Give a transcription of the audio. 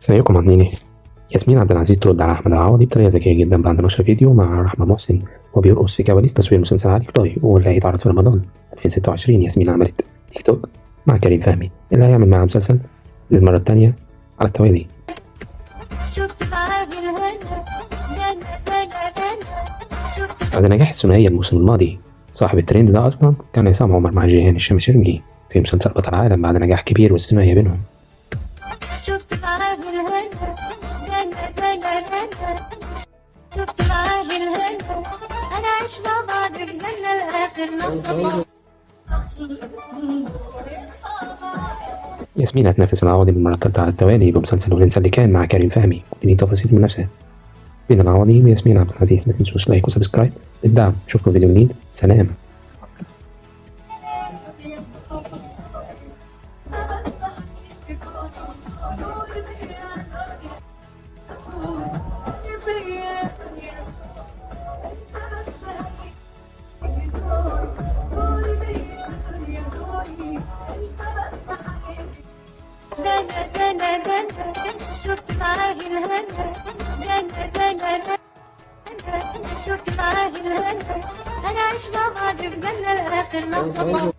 ازيكم عاملين ايه؟ ياسمين عبد العزيز ترد على احمد العوضي بطريقه ذكيه جدا بعد نشر فيديو مع رحمه محسن وبيرقص في كواليس تصوير مسلسل علي كلاي واللي هيتعرض في رمضان 2026. ياسمين عملت تيك توك مع كريم فهمي اللي هيعمل معاه مسلسل للمره الثانيه على التوالي. بعد نجاح الثنائيه الموسم الماضي، صاحب الترند ده اصلا كان عصام عمر مع جيهان الشمشرنجي في مسلسل بطل العالم بعد نجاح كبير والثنائيه بينهم. ياسمين هتنافس العوضي بالمرة الثالثة على التوالي بمسلسل ولنسى اللي كان مع كريم فهمي، ودي تفاصيل المنافسة بين العوضي وياسمين عبد العزيز. ما تنسوش لايك وسبسكرايب للدعم. اشوفكم فيديو جديد، سلام. شفت معاه الهنا شفت معاه الهنا انا عايش مع بعض بجنة لاخر لحظة.